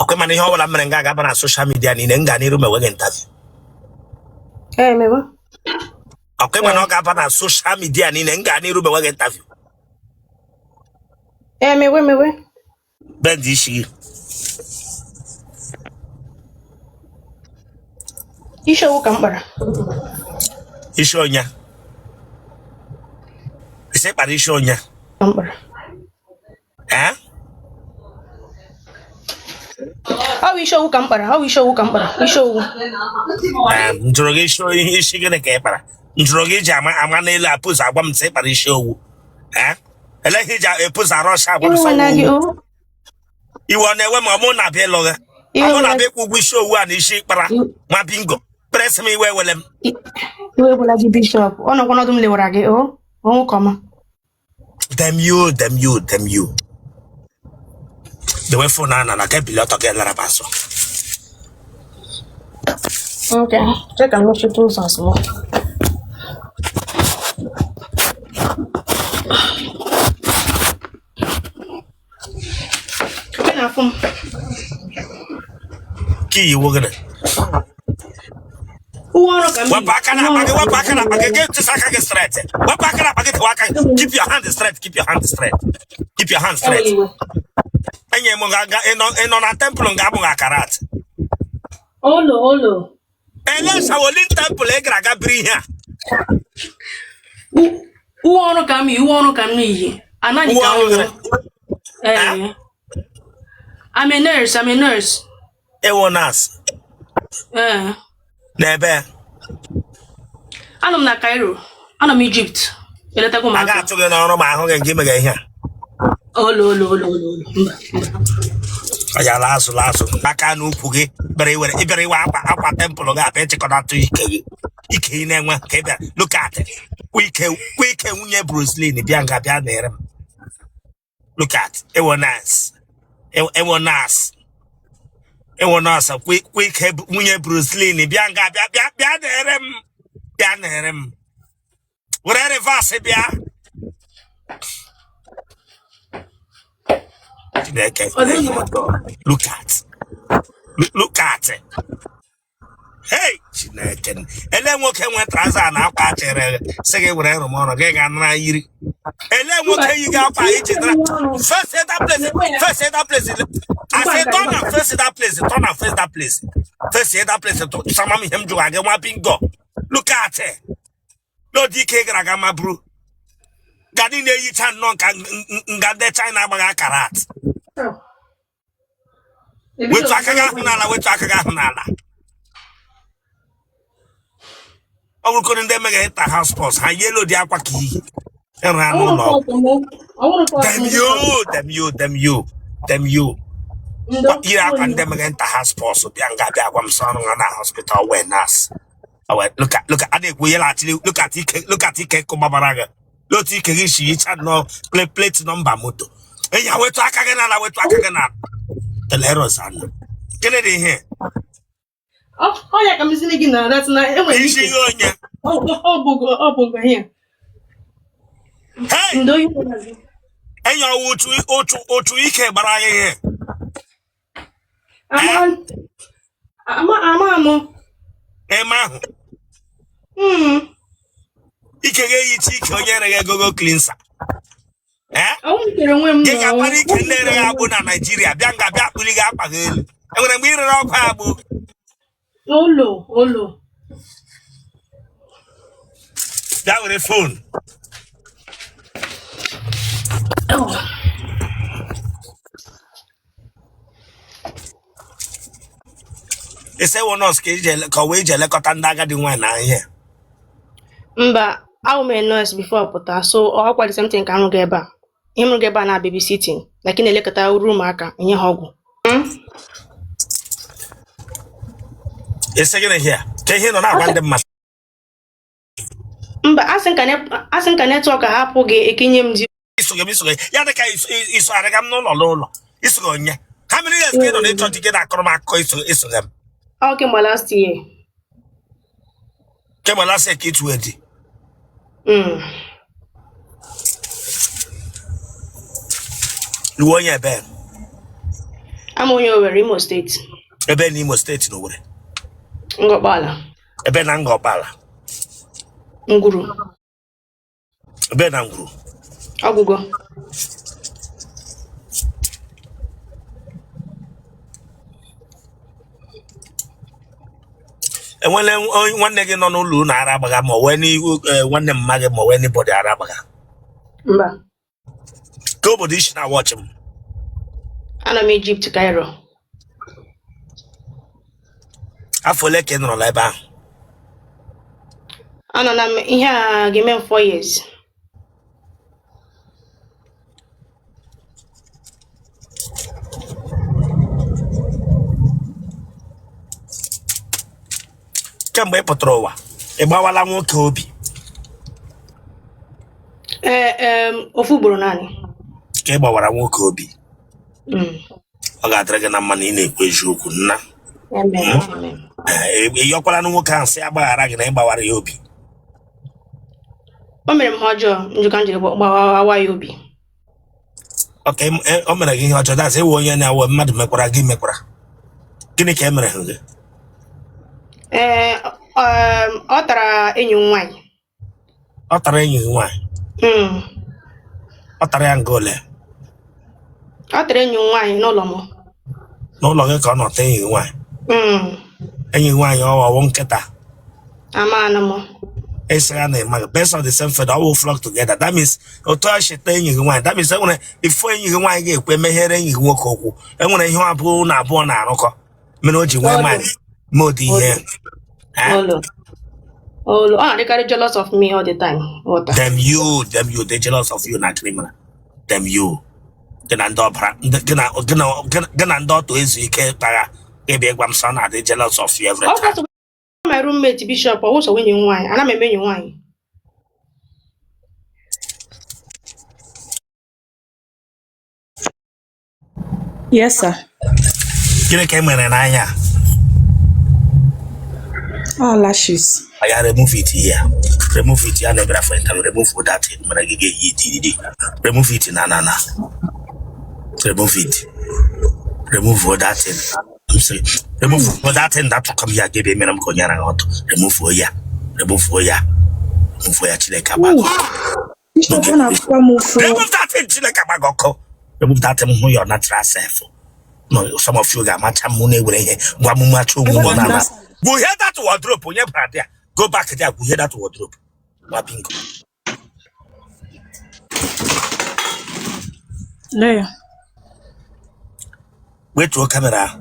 Okay, man, how will I bring a social media in Engani room away interview? Eh, mewa. Okay, man, how can social media in Engani room away interview? Eh, mewe. Ben Dishi. Isho ukambara. Ishonya. Is it Parishonya? Kambara. Eh? How isho ukambara? How isho ukambara? Isho. Interrogation is she gonna get para? Interrogation, I'm gonna let put a woman say Parisho. Eh? And let him put a rush up. You want never Mamona Beloga. I want to be we show one is she para my bingo. Press me where will him. You will Aji Bishop. Oh no, one of them live oh, come. Damn you. The way for Nana, I can't be lot of Galabaso. Okay, check and watch your tools as well. Key, you were gonna. What back up, get to Saka straight. What back up, keep your hand straight, keep your hand straight. Keep your hand straight. And you on a temple on Gabunga Karat. Olo. And let's our little temple, Egraga bring here. Who wanna come? You wanna come here? I'm a nurse. Ewonas. Nebe. I'm not Cairo. I'm Egypt. I got to get on my home and give me here. I last. I can't know Pugi, but I will every one up temple of Pentecost to Ike. Look at it. We can Bruce Lee, the Bianca Pianer. Look at it. Ewonas. Ewonas, quick, Bruce Lee, Bianca Pianer. Whatever Vasibia. Look at it. Hey, Chineken. And then what can we transa now? Say, whatever, Mono, Gang and Nairi. And then what can you go by each first set up place? I said, don't first set up place. First set up place to some of him to again one bingo. Look at it. No DK Gragama brew. Gadine you can non got the China Bagakarat. We talk again. I will couldn't them get the house post. I yellow the aqua key. And I don't know. Damn you. But here I can them again the house post. So Bianca Biagam son on a hospital when us. Look at it. We actually look at it. Kumabaraga. Look at it. She had no plate number moto. And you will talk again. The letters are get it in here. Oh, yeah, I'm listening now. That's not here. Hey, do you? And you're to Ike, but I I'm Emma. Ike eat go cleanser. Eh? I won't get a woman. Get a panic in there, Nigeria, Bianca, Bianca, and when I'm here, I'll Olo. That with a phone. Oh. They say one of schedule courage Lecotandaga the one here. But I will nurse before Pota, so all quite the same thing can get back. Him get back now babysitting, like in a lecata room marker in your hog. It's second here. Can you not run the mask? But I think I network a happy gay a kingdom. Yadaka is Aragam no. It's going. How many years get on it to get a chroma coins to them? Okay, my last year. Came a last kid 20. You want your bed? I'm onye Owerri, Imo State. Ebe na Imo State no were. Ngobala. Ebe na Ngobala. Nguru. Ebe na Nguru. Ogugo. Enwele nwanne gị nọ n'ụlọ na Arabaga ma ọ ni nwanne mma gị ma ọ anybody Arabaga. Mba. Ka obodo isi na watch m. Ana m Egypt, Cairo. Afọ ole ka ị nọrọ ebe ahụ? Anọ na m ihe a ga-eme 4 years. Kemgbe ị pụtara ụwa, ị gbawala nwoke obi? Ofu ugboro naanị. Ka ị gbawara nwoke obi. Ọ ga-adịrị gị na mma na ị na-ekwu eziokwu nna. Ị yọkwala nwoke ahụ sị agbaghara gị na ị gbawara ya obi. O mere m ha ọjọọ, njikọ njiri gbawa ya obi. Okay, o mere gị ihe ọjọọ, that's ewe onye na-awe mmadụ mekwara gị mekwara. Gịnị ka e mere ha gị? Ọ tara enyi m nwaanyị. Ọ tara enyi gị nwaanyị? Ọ tara ya nga ole? Ọ tara enyi m nwaanyị n'ụlọ m. N'ụlọ gị ka ọ nọta enyi gị nwaanyị? Enyi gị nwaanyị ọwụ nkịta? Amaana m. Esaya na ema based on the same feather, all will flock together. That means otu a shete enyi gị nwaanyị. That means enwere before enyi gị nwaanyị ga-ekwe meghere enyi gị nwoke okwu. Enwere ihe abụọ na abụọ na-arụkọ. Mere o ji nwee mind mode ihe. Ọ na-adịkarị jealous of me all the time. Them you, they jealous of you na criminal. Them you. Gina ndị ọbara, gina ndị ọtụ ezu ike kpagha ebe ịgwa m sọ na they jealous of you every time. My roommate Bishop also when you wine, and I'm a menu wine. Yes, sir. Gịnị ka emere n'anya? All lashes. I remove it here. Remove it here. Never find time. Remove that thing. Remove it. Na. Remove it. Remove that thing. I'm saying, remove that thing that come here. Give me I'm going out. Remove Oya. Remove Oya. Remove Oya. Chilekabago. Remove that thing. Chilekabago. Remove that thing. Who your natural self. No, some of you got much money with it. Go hear that wardrobe. Go back there. Go hear that wardrobe. There. Wait to a camera.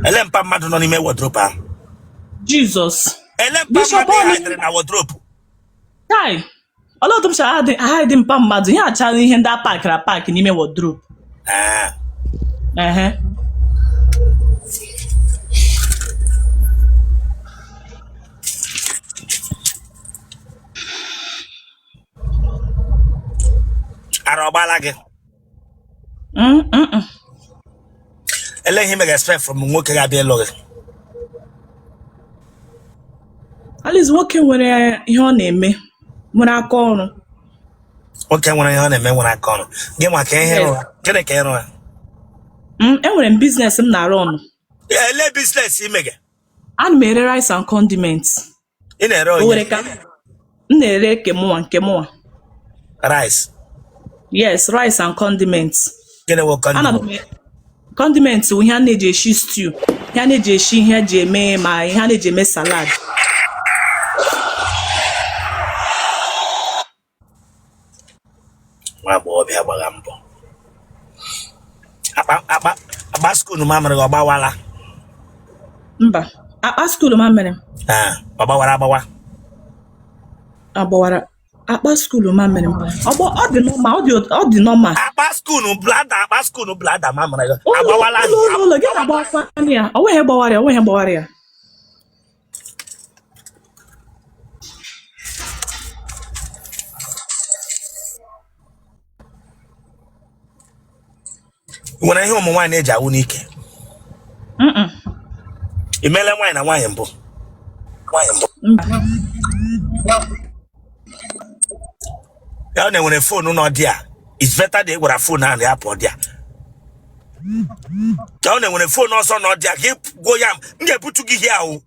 Elempa madu no n'ime wardrobe ahụ. Jesus. Elempa madu hidere na wardrobe. Kai. Ọlọ otu m sha hide mpa mmadụ ihe achara ihe ndị apakara pak n'ime wardrobe. Ara ọgbala gị. Ele ihe mega expect from nwoke ga-abịa ịlụ gị. At least nwoke nwere ihe ọ na-eme, nwere aka ọrụ. Nwoke nwere ihe ọ na-eme, nwere aka ọrụ. Gị nwa ka ihe rụrụ. Gịnị ka ị rụrụ? Enwere m business m na-arụ ọnụ. Ele business ime gị? Ana m ere rice and condiments. Ị na-ere onye? O nwere ka m na-ere nke mụnwa. Rice? Yes, rice and condiments. Gịnị wụ condiment? Condiments bụ ihe a na-eji eshi stew, ihe a na-eji eshi ihe eji eme ma ihe a na-eji eme salad. Nwa agbọghọbịa gbara mbọ. Akpa skuulu mamịrị gị ọgbawala? Mba, akpa skuulu mamịrị. Ọ gbawara agbawa? Agbawara. Akpa skuulu mamịrị. Ọ dị normal, ọ dị normal. Akpa skuulu blada mamịrị gị agbawala? Ụlọ gị na-agbawakwa ya. O nweghị gbawara ya. Nwere ihe ụmụ nwaanyị na-eji awụ n'ike? I meela nwaanyị na nwaanyị mbụ? Ya na-enwere fonu nọ dị a, it's better na ị gwara fonu ahụ ya pụọ dị a. Ka ọ na-enwere phone ọsọ na ọdịa gị gwo ya m ga-ebutu gị here o.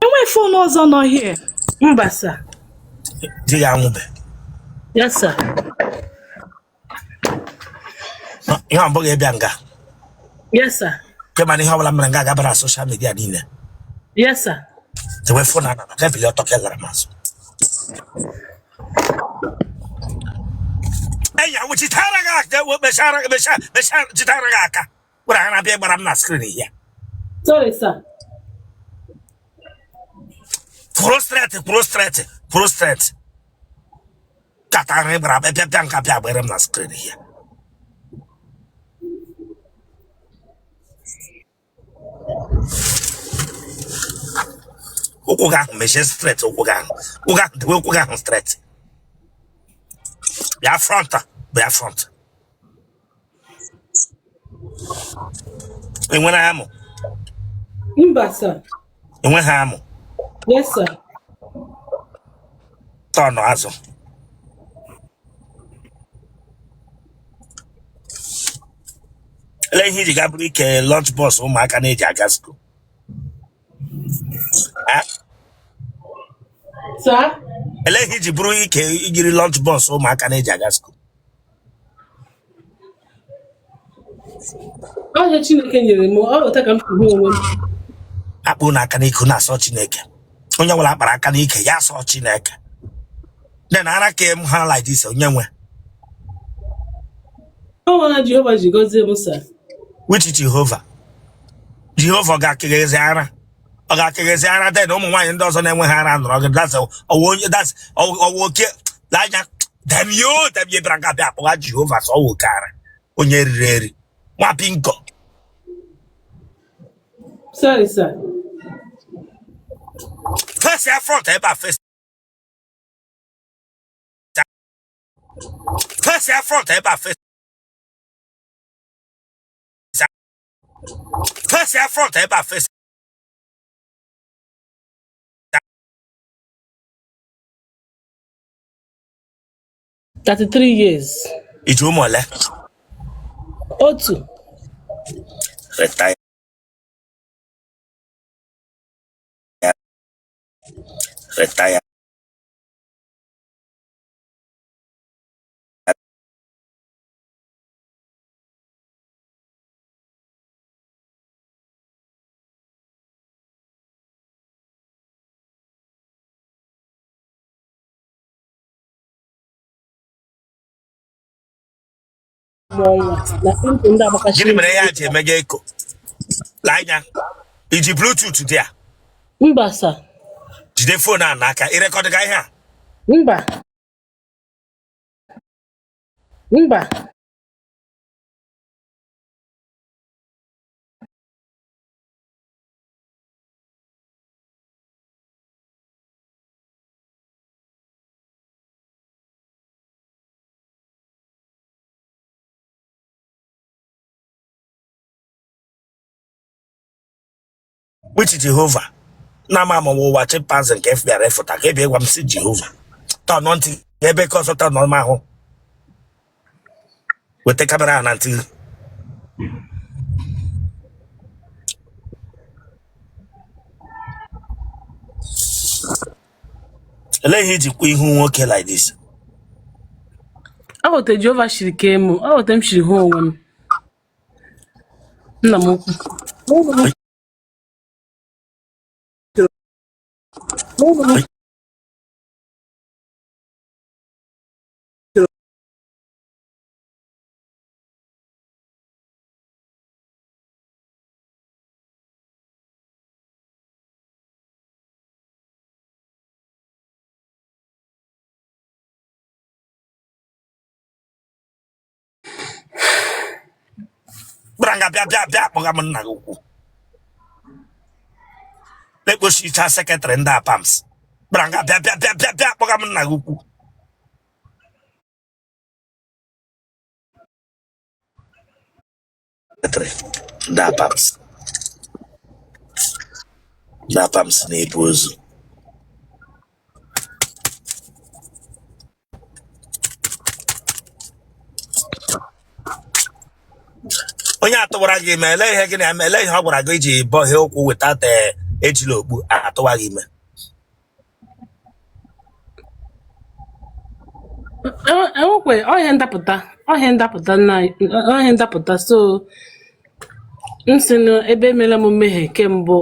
Enwe phone ọzọ nọ here. Mba, sir. Di ya nwụbe. Yes, sir. Ihe ọ bụghị ịbịa nga. Yes, sir. Kemana ihe ọbụla mere nga agabara social media niile. Yes, sir. Tewe phone ana ka bili ọtọ ka gara masụ. Eya wuchi tara ga aka beshara jitara ga aka. Wara ana bịa gbara m na screen here. Sorry, sir. Prostrate. Katara gbara bịa nka bịa gbara m na screen here. Ụkwụ ga mechie straight ụkwụ ga straight. Bịa front. Enwere amụ. Mba, sir. Enweghị amụ. Yes, sir. Tọnụ azụ. Ele ihe iji gaburu ike lunch bus ụmụaka na-eji aga school. Sir? Ele ihe iji buru ike ijiri lunch bus ụmụaka na-eji aga school. Onye Chineke nyere m ọrụta ka m kwuru onwe m. Akpụ na aka n'iko na-asọ Chineke. Onye nwere akpara aka n'ike ya asọ Chineke. Nne na ara ka m ha like this onye nwe. Ọnwa Jehova ji gọzie m, sir. Which Jehova? Jehova ga-akịghịzi ara. Ọ ga-akịghịzi ara den ụmụ nwaanyị ndị ọzọ na-enweghị ara nọrọ gị. That's ọwụ oke lanya dem ye bịara ga bịa akpọga Jehova sọ ọwụ oke ara. Onye riri eri. Nwa pinko. Sorry, sir. Face ya front ebe a face. Face ya front ebe a face. Face ya front ebe a face. 33 years. Iju ụmụ ole? Otu. Retire. Gịnị mere ya ji emega eko? Lanya. Iji Bluetooth dị a? Mba, sir. Jide phone a n'aka ịrekọdị ga ihe a? Mba. Which Jehova? Na mama ụwa chimpanzee nke FBI refụta ka ebe gwa m si Jehova. Tọnụ ntị ebe ka ọzọ tọnụ m ahụ. Weta kamera na ntị. Ele ihe iji kwa ihu nwoke like this? Ahote Jehova shiri kee m. Ahote m shiri hụ onwe m. Nna m ukwu. Branga bịa kpọga m nna gị ukwu. Lekpochicha sekretrị ndị apams. Branga bịa kpọga m nna gị ukwu. Ndị apams na-ebu ozu. onye atụwara gị ime ele ihe gị na ele ihe ọ gwara gị iji bọhie ụkwụ weta ejila okpu atụwa gị ime. enwekwe ọhịa ndapụta so nsị ebe emere m mmehie kembụ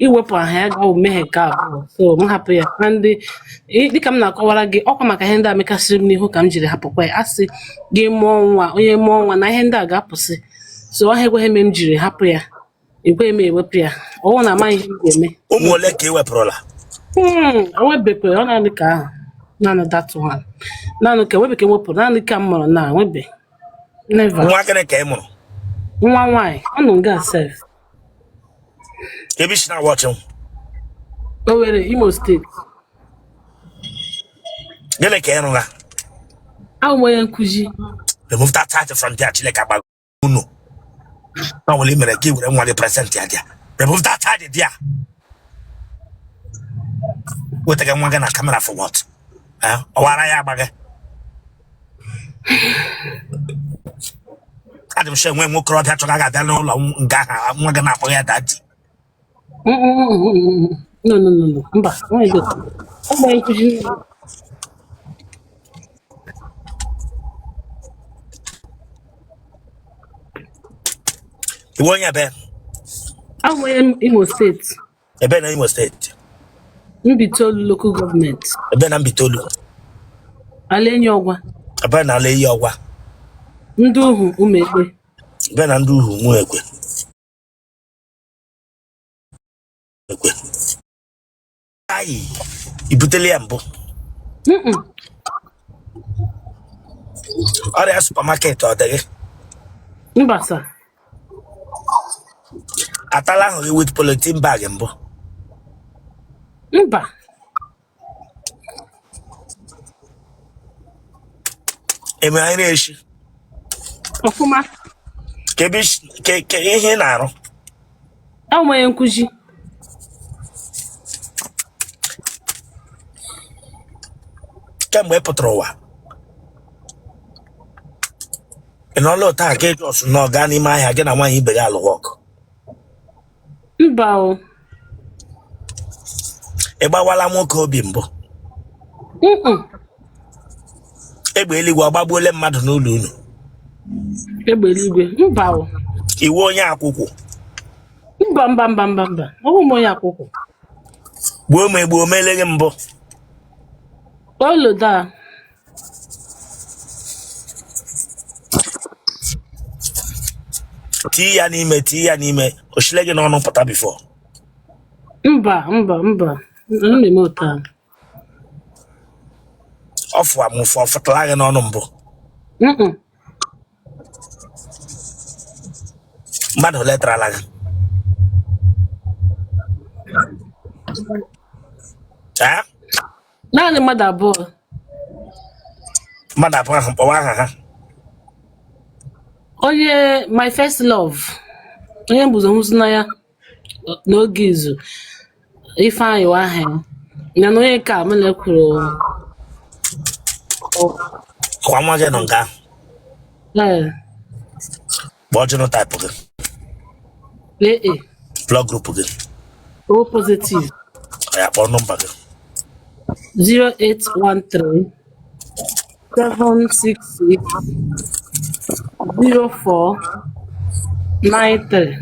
iwepụ aha ya gawo mmehie ka abụọ so m hapụ ya na ndị dịka m na-akọwara gị ọkwa maka ihe ndị a mekasịrị m n'ihu ka m jiri hapụkwa ya asị gị mụọ nwa onye mụọ nwa na ihe ndị a ga-apụsị so ọha ekweghị m jiri hapụ ya ekweghị m ewepụ ya ọnwụ na amaghị ihe m ga-eme. Ụmụ ole ka ị wepụrụla? Ewebekwe ọ naanị ka ahụ naanị datụ ha naanị ka ewebeke wepụrụ naanị ka m mụrụ na nwebe never. Nwa gịnị ka ị mụrụ? Nwa nwaanyị ọ nọ nga sef. Ebe isi na watch him. Owerri, Imo State. Gịnị ka ị rụla? Ahụ m onye nkụzi. Remove that title from there, Chileka Baguno. Now will you give them one present here? Remove that title there. What again? We're gonna camera for what? What are you bagging? I'm sure when we crowd had to get that long, I'm gonna forget that. No. Mba, why do? I'm going to You want your bed? I'm in Imo State. A bed in Imo State. Mbitolu local government. A bed and Bitolu. Alenyogwa. A bed and lay your wa. Nduhu umekwe. Ben and do who Aye, you put a lambo. Or a supermarket or the Mbasa. Atalang with polythene bag and bo. Mba. Am I issue? Ofuma. Kebish ke naro. Ahụ m onye nkụzi. Kemgbe pụtara ụwa. Ị nọọla ụta ka ị jọs nọ gaa n'ime ahịa gị na nwaanyị ibe gị alụghị ọgụ. Mba o. Ị gbawala nwoke obi mbụ. Egbe eluigwe ọgbagbuole mmadụ n'ụlọ unu. Egbe eluigwe. Mba o. Iwu onye akwụkwọ. Mba. Ọwụ m onye akwụkwọ. Gbuo m eleghị mbụ. Oloda. Tii ya n'ime. Oshile gị n'ọnụ pụta bifo. Mba. Na-eme ụta. Ọfụ amụfụ ọfụtala gị n'ọnụ mbụ. Mmadụ ole tarala gị? Naanị mmadụ abụọ. Mmadụ abụọ ahụ kpọwa aha ha. Onye my first love. Onye mbụzọ hụzụ ya n'oge izu. Ifeanyị wa aha ya. Na onye ka m na-ekwuru. Kwa nwa gị nọ nga. Kpọọ genotype gị. AA. Blood group gị. O positive. Ya kpọọ nọmba gị. 0813 766 0493.